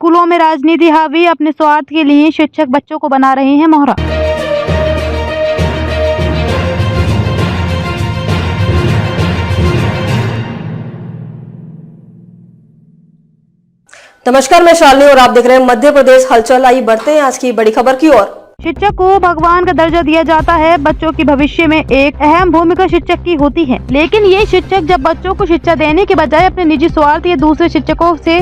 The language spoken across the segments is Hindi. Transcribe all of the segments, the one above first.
स्कूलों में राजनीति हावी, अपने स्वार्थ के लिए शिक्षक बच्चों को बना रहे हैं मोहरा। नमस्कार, मैं शालिनी और आप देख रहे हैं मध्य प्रदेश हलचल। आइए बढ़ते हैं आज की बड़ी खबर की ओर। शिक्षक को भगवान का दर्जा दिया जाता है। बच्चों की भविष्य में एक अहम भूमिका शिक्षक की होती है, लेकिन ये शिक्षक जब बच्चों को शिक्षा देने के बजाय अपने निजी स्वार्थ या दूसरे शिक्षकों से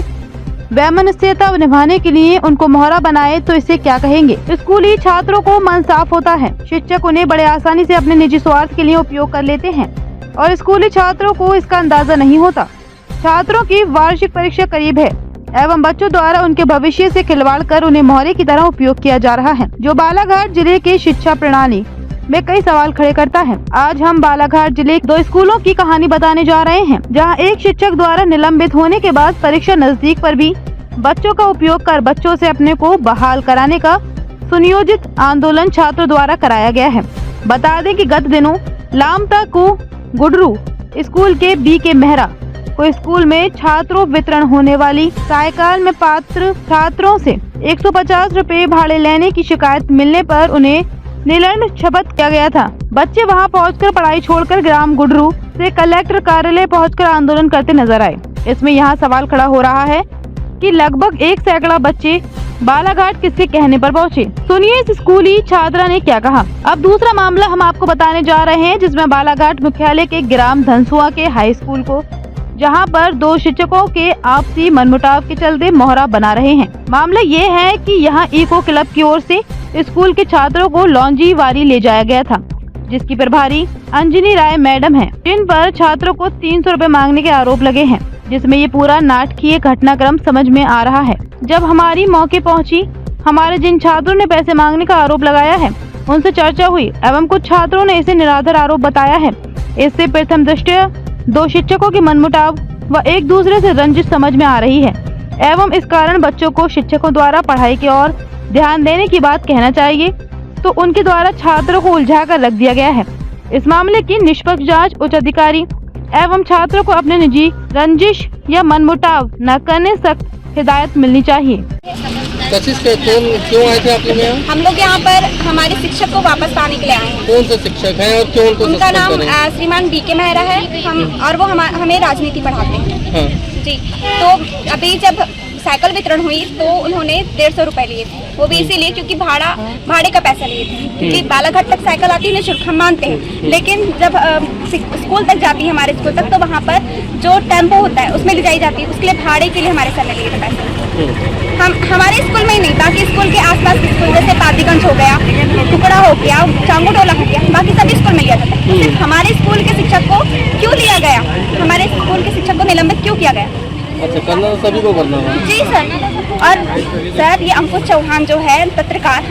वैमनस्यता निभाने के लिए उनको मोहरा बनाए तो इसे क्या कहेंगे। स्कूली छात्रों को मन साफ होता है। शिक्षक उन्हें बड़े आसानी से अपने निजी स्वार्थ के लिए उपयोग कर लेते हैं और स्कूली छात्रों को इसका अंदाजा नहीं होता। छात्रों की वार्षिक परीक्षा करीब है एवं बच्चों द्वारा उनके भविष्य से खिलवाड़ कर उन्हें मोहरे की तरह उपयोग किया जा रहा है, जो बालाघाट जिले के शिक्षा प्रणाली में कई सवाल खड़े करता है। आज हम बालाघाट जिले के 2 स्कूलों की कहानी बताने जा रहे हैं, जहां एक शिक्षक द्वारा निलंबित होने के बाद परीक्षा नजदीक पर भी बच्चों का उपयोग कर बच्चों से अपने को बहाल कराने का सुनियोजित आंदोलन छात्रों द्वारा कराया गया है। बता दें कि गत दिनों लामटा को गुडरू स्कूल के BK मेहरा को स्कूल में छात्रों वितरण होने वाली साइकिल में पात्र छात्रों से 150 रुपए भाड़े लेने की शिकायत मिलने पर उन्हें निलंबित किया गया था। बच्चे वहां पहुंचकर पढ़ाई छोड़कर ग्राम गुडरू से कलेक्टर कार्यालय पहुंचकर आंदोलन करते नजर आए। इसमें यहाँ सवाल खड़ा हो रहा है कि लगभग 1 सैकड़ा बच्चे बालाघाट किसके कहने पर पहुंचे। सुनिए इस स्कूली छात्रा ने क्या कहा। अब दूसरा मामला हम आपको बताने जा रहे हैं, जिसमें बालाघाट मुख्यालय के ग्राम धनसुआ के हाई स्कूल को, जहां पर 2 शिक्षकों के आपसी मनमुटाव के चलते मोहरा बना रहे हैं। मामला ये है कि यहां इको क्लब की ओर से स्कूल के छात्रों को लॉन्जीवारी ले जाया गया था, जिसकी प्रभारी अंजनी राय मैडम हैं, जिन पर छात्रों को 300 रुपए मांगने के आरोप लगे हैं, जिसमें ये पूरा नाटकीय घटनाक्रम समझ में आ रहा है। जब हमारी मौके पहुंची, हमारे जिन छात्रों ने पैसे मांगने का आरोप लगाया है उनसे चर्चा हुई एवं कुछ छात्रों ने इसे निराधार आरोप बताया है। इससे प्रथम दृष्टया 2 शिक्षकों की मनमुटाव व एक दूसरे से रंजिश समझ में आ रही है एवं इस कारण बच्चों को शिक्षकों द्वारा पढ़ाई की ओर ध्यान देने की बात कहना चाहिए, तो उनके द्वारा छात्रों को उलझा कर रख दिया गया है। इस मामले की निष्पक्ष जांच उच्च अधिकारी एवं छात्रों को अपने निजी रंजिश या मनमुटाव न करने सख्त हिदायत मिलनी चाहिए। क्यों आए थे आप लोग यहाँ? हम लोग यहाँ पर हमारे शिक्षक को वापस पाने के लिए आए हैं। कौन से शिक्षक हैं और क्यों उनको? उनका नाम श्रीमान BK मेहरा है। और वो हमें राजनीति पढ़ाते हैं। हाँ। जी, तो अभी जब साइकिल वितरण हुई तो उन्होंने 150 रुपए लिए थे। वो भी इसीलिए क्योंकि भाड़े का पैसा लिए थे, क्योंकि बालाघाट तक साइकिल आती है निःशुल्क, हम मानते हैं। लेकिन जब स्कूल तक जाती है, हमारे स्कूल तक, तो वहाँ पर जो टेम्पो होता है उसमें ले जाई जाती है, उसके लिए भाड़े के लिए हमारे सर ने लिए थे पैसे। हम हमारे स्कूल में ही नहीं, बाकी स्कूल के आसपास स्कूल जैसे पातीगंज हो गया, टुकड़ा हो गया, चांगोटोला हो गया, बाकी सभी स्कूल में लिया जाता है। सिर्फ हमारे स्कूल के शिक्षक को क्यों लिया गया? हमारे स्कूल के शिक्षक को निलंबित क्यों किया गया? अच्छा, करना तो सभी को करना है। जी सर। और सर, ये अंकुश चौहान जो है पत्रकार,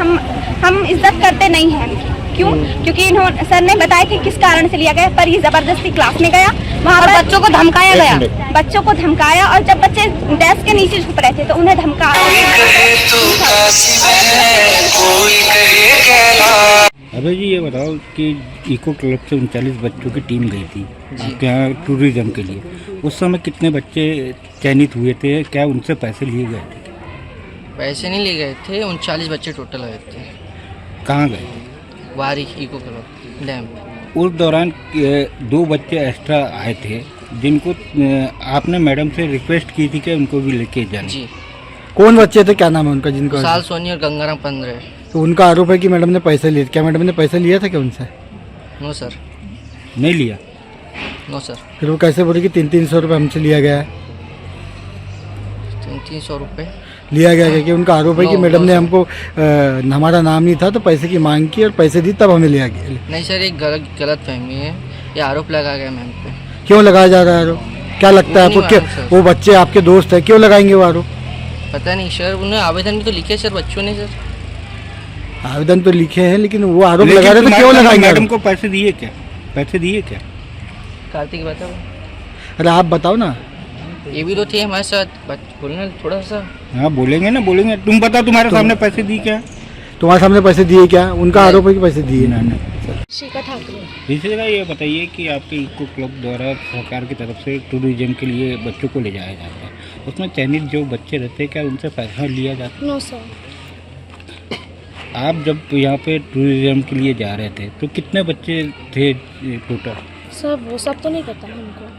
हम इज्जत करते नहीं हैं। क्यों? क्योंकि इन्होंने सर ने बताया कि किस कारण से लिया गया, पर ये जबरदस्ती क्लास में गया, वहाँ पर बच्चों को धमकाया गया। बच्चों को धमकाया और जब बच्चे डेस्क के नीचे छुप रहे थे तो उन्हें धमकाया। अबे जी, ये बताओ कि इको क्लब से 39 बच्चों की टीम गई थी आपके यहाँ टूरिज्म के लिए। उस समय कितने बच्चे चयनित हुए थे? क्या उनसे पैसे लिए गए थे? पैसे नहीं लिए गए थे, 39 बच्चे टोटल आए थे। कहाँ गए? वारी इको क्लब डैम। उस दौरान 2 बच्चे एक्स्ट्रा आए थे, जिनको आपने मैडम से रिक्वेस्ट की थी कि उनको भी लेके जाना। जी। कौन बच्चे थे, क्या नाम है उनका? जिनको साल सोनी और गंगाराम 15। तो उनका आरोप है कि मैडम ने पैसे लिए। क्या मैडम ने पैसे लिया था क्या उनसे? No sir. नहीं लिया? No sir. फिर वो कैसे बोले कि 300 रुपये हमसे लिया गया है? 300 रुपये लिया गया क्योंकि उनका आरोप है कि मैडम ने हमको हमारा नाम नहीं था तो पैसे की मांग की और पैसे दी तब हमें लिया गया। नहीं सर, एक गलत फहमी है, ये आरोप लगा गया मैम पे। क्यों लगाया जा रहा है आरोप? क्या लगता है आपको? वो बच्चे आपके दोस्त है, क्यों लगाएंगे वो आरोप? पता नहीं सर, उन्होंने आवेदन भी तो लिखे सर बच्चों ने। सर आवेदन तो लिखे हैं, लेकिन वो आरोप लगा रहे तो क्यों लगाएंगे? मैडम को पैसे दिए क्या? पैसे दिए क्या? कार्तिक बताओ। अरे आप बताओ ना। ये भी तो थे हमारे साथ, बोलना थोड़ा सा। हाँ बोलेंगे ना, बोलेंगे। तुम बताओ, तुम्हारे सामने पैसे दिए क्या? तुम्हारे सामने पैसे दिए क्या? उनका आरोप है कि पैसे दिए ना। शिखा ठाकुर। तीसरी जगह ये बताइए कि आपके इको क्लब द्वारा सरकार की तरफ से टूरिज्म के लिए बच्चों को ले जाया जाता है, उसमें चयनित जो बच्चे रहते हैं क्या उनसे पैसा लिया जाता नो सर। है? आप जब यहाँ पे टूरिज्म के लिए जा रहे थे तो कितने बच्चे थे टोटल? सर वो सब तो नहीं पता हमको।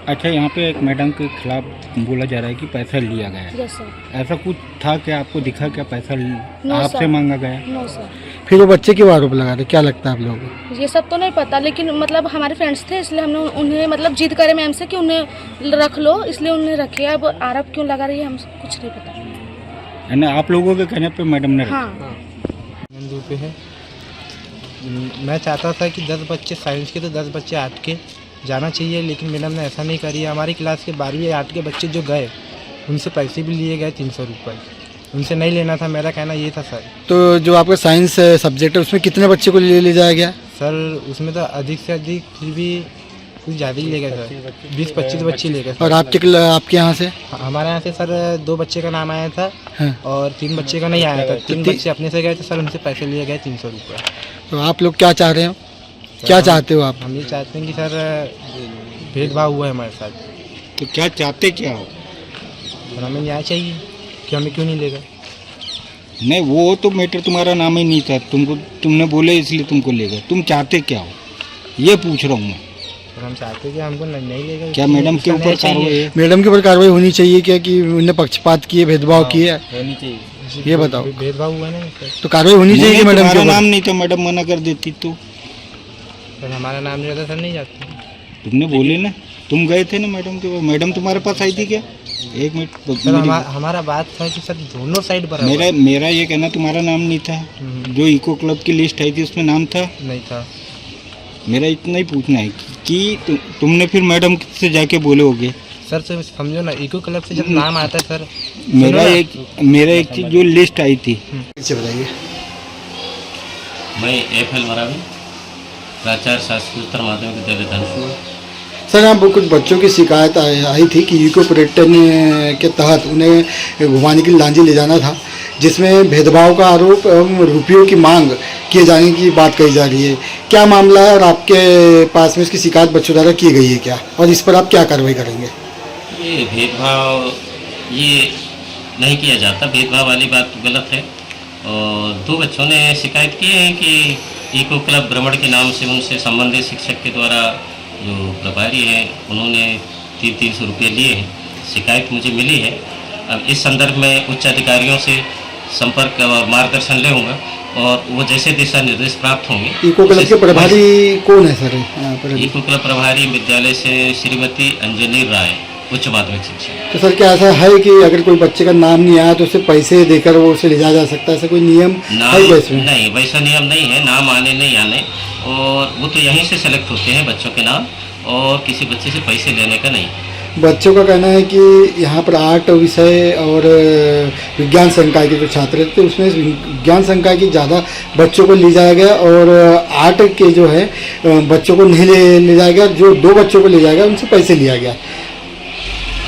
अच्छा, यहाँ पे एक मैडम के खिलाफ बोला जा रहा है कि पैसा लिया गया है। Yes sir. ऐसा कुछ था क्या? आपको दिखा क्या पैसा नो आपसे सर। मांगा गया? No sir. फिर वो बच्चे क्यों आरोप लगा रहे, क्या लगता है आप लोगों को? ये सब तो नहीं पता, लेकिन मतलब हमारे फ्रेंड्स थे इसलिए हमने उन्हें मतलब जिद करे मैम से कि उन्हें रख लो, इसलिए उन्हें रखे। अब आरोप क्यों लगा रही है हमसे कुछ नहीं पता। यानी आप लोगों के कहने पे मैडम ने हाँ। मंजूर पे है। मैं चाहता था कि 10 बच्चे साइंस के तो 10 बच्चे आर्ट के जाना चाहिए, लेकिन मैडम ने ऐसा नहीं करी। हमारी क्लास के 12वीं आर्ट के बच्चे जो गए उनसे पैसे भी लिए गए 300 रुपये। उनसे नहीं लेना था, मेरा कहना ये था सर। तो जो आपका साइंस सब्जेक्ट है उसमें कितने बच्चे को ले जाया गया? सर उसमें तो अधिक से अधिक फिर भी कुछ ज़्यादा ही ले गए सर, 20-25 बच्चे ले गए। और आपके यहाँ से? हमारे यहाँ से सर 2 बच्चे का नाम आया था। हाँ। और 3 बच्चे का नहीं आया था। 3 बच्चे अपने से गए थे सर, उनसे पैसे लिए गए 300 रुपये। तो आप लोग क्या चाह रहे हो, क्या चाहते हो आप? हम ये चाहते हैं कि सर भेदभाव हुआ है हमारे साथ, तो क्या चाहते क्या हो? और हमें न्याय चाहिए कि हमें क्यों नहीं ले गए। नहीं, वो तो मैटर तुम्हारा नाम ही नहीं था, तुमने बोले इसलिए तुमको ले गए। तुम चाहते क्या हो ये पूछ रहा हूँ मैं। और हम चाहते हैं कि हमको नहीं ले गए। क्या मैडम के ऊपर कार्रवाई है? मैडम के ऊपर कार्रवाई होनी चाहिए क्या कि उन्हें पक्षपात किए, भेदभाव किए? होनी चाहिए, ये बताओ। भेदभाव हुआ ना सर। तो कार्रवाई होनी चाहिए मैडम के तुम्हारा ऊपर। नाम नहीं था, मैडम मना कर देती तो। सर हमारा नाम नहीं रहता सर, नहीं जाते। तुमने बोले ना, तुम गए थे ना मैडम के पास। मैडम तुम्हारे पास आई थी क्या? एक मिनट सर हमारा बात था कि सर दोनों साइड पर मेरा ये कहना, तुम्हारा नाम नहीं था। जो इको क्लब की लिस्ट आई थी उसमें नाम था? नहीं था। मेरा इतना ही पूछना है कि तुमने फिर मैडम से जाके बोले होगे? सर से समझो ना, इको क्लब से जब नाम आता है सर। मेरा एक चीज जो लिस्ट आई थी। बताइए। मैं FL मरावी, प्राचार्य शासकीय उत्तर माध्यमिक विद्यालय धनसुर। सर यहाँ कुछ बच्चों की शिकायत आई थी कि इको पर्यटन के तहत उन्हें घुमाने के लिए लांजी ले जाना था, जिसमें भेदभाव का आरोप एवं रुपयों की मांग किए जाने की बात कही जा रही है। क्या मामला है और आपके पास में इसकी शिकायत बच्चों द्वारा की गई है क्या, और इस पर आप क्या कार्रवाई करेंगे? ये भेदभाव ये नहीं किया जाता, भेदभाव वाली बात गलत है। और 2 बच्चों ने शिकायत की है कि इको क्लब भ्रमण के नाम से उनसे संबंधित शिक्षक के द्वारा जो प्रभारी हैं उन्होंने 300 रुपये लिए हैं। शिकायत मुझे मिली है। अब इस संदर्भ में उच्च अधिकारियों से संपर्क और मार्गदर्शन लेऊंगा, और वो जैसे दिशा निर्देश प्राप्त होंगे। इको क्लब के प्रभारी कौन है सर? इको क्लब प्रभारी विद्यालय से श्रीमती अंजलि राय, उच्च माध्यमिक शिक्षा। तो सर क्या ऐसा है कि अगर कोई बच्चे का नाम नहीं आया तो उसे पैसे देकर वो उसे ले जाया जा सकता है? ऐसा कोई नियम है क्या इसमें? नहीं, वैसा नियम नहीं है। नाम आने नहीं आने, और वो तो यहीं से सेलेक्ट होते हैं बच्चों के नाम, और किसी बच्चे से पैसे लेने का नहीं। बच्चों का कहना है कि यहाँ पर आर्ट विषय और विज्ञान संकाय के जो छात्र थे उसमें विज्ञान संकाय की ज़्यादा बच्चों को ले जाया गया, और आर्ट के जो है बच्चों को नहीं ले जाया गया। जो 2 बच्चों को ले जाया गया उनसे पैसे लिया गया।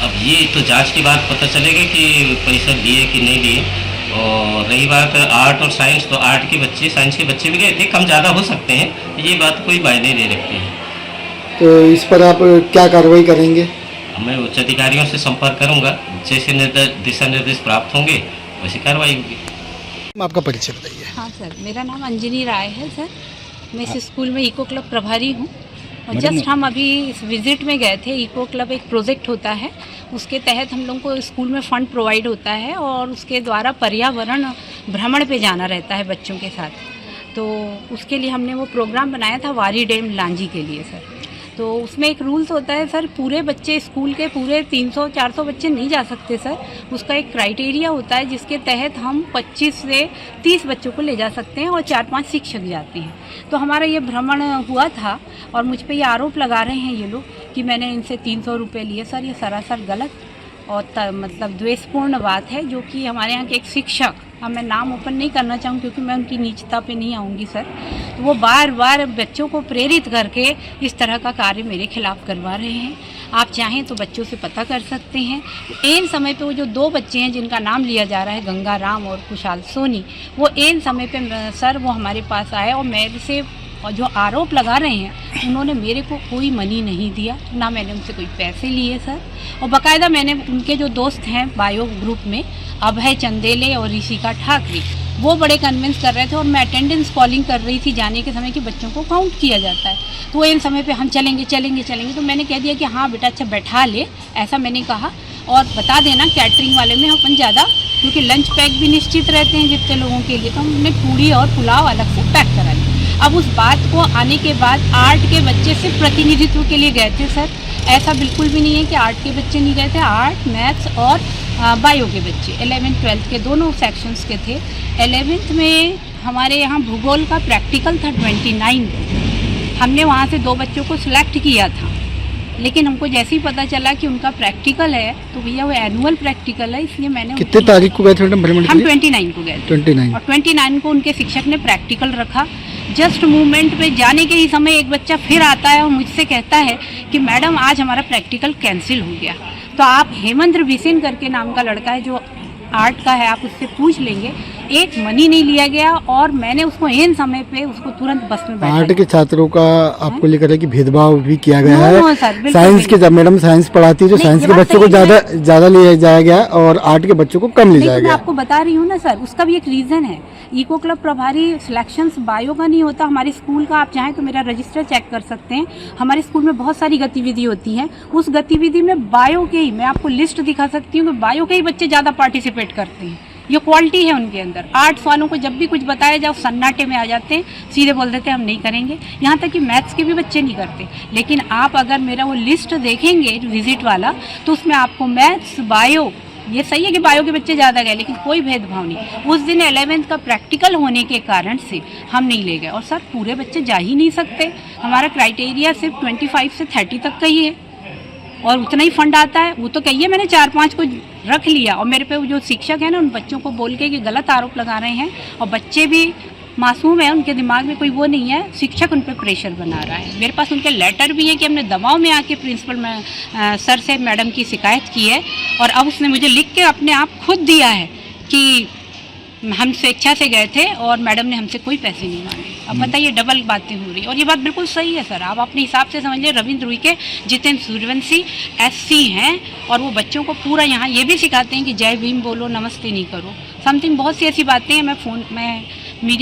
अब ये तो जांच के बाद पता चलेगा कि पैसा लिए कि नहीं लिए। और रही बात आर्ट और साइंस, तो आर्ट के बच्चे साइंस के बच्चे भी गए थे, कम ज़्यादा हो सकते हैं, ये बात कोई मायने नहीं रखती है। तो इस पर आप क्या कार्रवाई करेंगे? मैं उच्च अधिकारियों से संपर्क करूंगा, जैसे दिशा निर्देश प्राप्त होंगे वैसी कार्रवाई होगी। आपका परिचय बताइए। हाँ सर, मेरा नाम अंजनी राय है सर। मैं इस स्कूल में इको क्लब प्रभारी हूँ। और जस्ट हम अभी इस विजिट में गए थे। इको क्लब एक प्रोजेक्ट होता है, उसके तहत हम लोग को स्कूल में फ़ंड प्रोवाइड होता है, और उसके द्वारा पर्यावरण भ्रमण पे जाना रहता है बच्चों के साथ। तो उसके लिए हमने वो प्रोग्राम बनाया था वारी डैम लांजी के लिए सर। तो उसमें एक रूल्स होता है सर, पूरे बच्चे स्कूल के पूरे 300-400 बच्चे नहीं जा सकते सर। उसका एक क्राइटेरिया होता है जिसके तहत हम 25 से 30 बच्चों को ले जा सकते हैं, और 4-5 शिक्षक जाते हैं। तो हमारा ये भ्रमण हुआ था, और मुझ पे ये आरोप लगा रहे हैं ये लोग कि मैंने इनसे 300 रुपये लिए सर। ये सरासर गलत और मतलब द्वेषपूर्ण बात है, जो कि हमारे यहाँ के एक शिक्षक, अब मैं नाम ओपन नहीं करना चाहूँ क्योंकि मैं उनकी नीचता पे नहीं आऊँगी सर, तो वो बार बार बच्चों को प्रेरित करके इस तरह का कार्य मेरे खिलाफ करवा रहे हैं। आप चाहें तो बच्चों से पता कर सकते हैं। एन समय पे वो जो 2 बच्चे हैं जिनका नाम लिया जा रहा है, गंगा राम और कुशाल सोनी, वो एन समय पे सर वो हमारे पास आए और मेरे से और जो आरोप लगा रहे हैं उन्होंने मेरे को कोई मनी नहीं दिया, ना मैंने उनसे कोई पैसे लिए सर। और बाकायदा मैंने उनके जो दोस्त हैं बायो ग्रुप में, अभय चंदेले और ऋषिका ठाकरे, वो बड़े कन्विंस कर रहे थे और मैं अटेंडेंस कॉलिंग कर रही थी जाने के समय कि बच्चों को काउंट किया जाता है। तो वो इन समय पे हम चलेंगे चलेंगे चलेंगे, तो मैंने कह दिया कि हाँ बेटा अच्छा बैठा ले, ऐसा मैंने कहा। और बता देना कैटरिंग वाले में अपन ज़्यादा, क्योंकि लंच पैक भी निश्चित रहते हैं जितने लोगों के लिए, तो हमने पूड़ी और पुलाव अलग से पैक करा लिया। अब उस बात को आने के बाद आर्ट के बच्चे सिर्फ प्रतिनिधित्व के लिए गए थे सर, ऐसा बिल्कुल भी नहीं है कि आर्ट के बच्चे नहीं गए थे। आर्ट, मैथ्स और बायो के बच्चे 11th-12th के दोनों सेक्शंस के थे। 11th में हमारे यहाँ भूगोल का प्रैक्टिकल था 29 को, हमने वहाँ से 2 बच्चों को सिलेक्ट किया था, लेकिन हमको जैसे ही पता चला कि उनका प्रैक्टिकल है तो भैया वो एनुअल प्रैक्टिकल है, इसलिए मैंने कितने तारीख को गए थे मैडम? हम 29 को गए थे 29 और 29 को उनके शिक्षक ने प्रैक्टिकल रखा। जस्ट मूवमेंट पे जाने के ही समय एक बच्चा फिर आता है और मुझसे कहता है कि मैडम आज हमारा प्रैक्टिकल कैंसिल हो गया। तो आप हेमंत बिसेन करके नाम का लड़का है जो आर्ट का है, आप उससे पूछ लेंगे, एक मनी नहीं लिया गया और मैंने उसको एन समय पे उसको तुरंत बस में बैठा। आर्ट के छात्रों का आपको लेकर है कि भेदभाव भी किया गया है। सर, साइंस के, जब मैडम साइंस पढ़ाती है तो साइंस के बच्चों को ज्यादा लिया जाया गया और आर्ट के बच्चों को कम लिया मैं गया। आपको बता रही हूँ ना सर, उसका भी एक रीजन है। इको क्लब प्रभारी सिलेक्शंस बायो का नहीं होता, हमारे स्कूल का। आप चाहें तो मेरा रजिस्टर चेक कर सकते हैं, हमारे स्कूल में बहुत सारी गतिविधि होती है। उस गतिविधि में बायो के ही, मैं आपको लिस्ट दिखा सकती हूँ कि बायो के ही बच्चे ज़्यादा पार्टिसिपेट करते हैं। ये क्वालिटी है उनके अंदर। आर्ट्स वालों को जब भी कुछ बताया जाओ सन्नाटे में आ जाते हैं, सीधे बोल देते हैं हम नहीं करेंगे। यहाँ तक कि मैथ्स के भी बच्चे नहीं करते। लेकिन आप अगर मेरा वो लिस्ट देखेंगे विजिट वाला, तो उसमें आपको मैथ्स, बायो, ये सही है कि बायो के बच्चे ज़्यादा गए, लेकिन कोई भेदभाव नहीं। उस दिन 11th का प्रैक्टिकल होने के कारण से हम नहीं ले गए। और सर पूरे बच्चे जा ही नहीं सकते, हमारा क्राइटेरिया सिर्फ 25 से 30 तक का ही है और उतना ही फंड आता है। वो तो कहिए मैंने 4-5 को रख लिया और मेरे पे जो शिक्षक है ना, उन बच्चों को बोल के कि गलत आरोप लगा रहे हैं और बच्चे भी मासूम है, उनके दिमाग में कोई वो नहीं है, शिक्षक उन पे प्रेशर बना रहा है। मेरे पास उनके लेटर भी है कि हमने दबाव में आके प्रिंसिपल में सर से मैडम की शिकायत की है और अब उसने मुझे लिख के अपने आप खुद दिया है कि हम स्वेच्छा से गए थे और मैडम ने हमसे कोई पैसे नहीं मांगे। अब बताइए, डबल बातें हो रही और ये बात बिल्कुल सही है सर। आप अपने हिसाब से समझ लीजिए, रविंद्र रुईके, जितेंद्र सूर्यवंशी SC हैं और वो बच्चों को पूरा यहाँ ये भी सिखाते हैं कि जय भीम बोलो, नमस्ते नहीं करो, समथिंग बहुत सी ऐसी बातें हैं। मैं मीडिया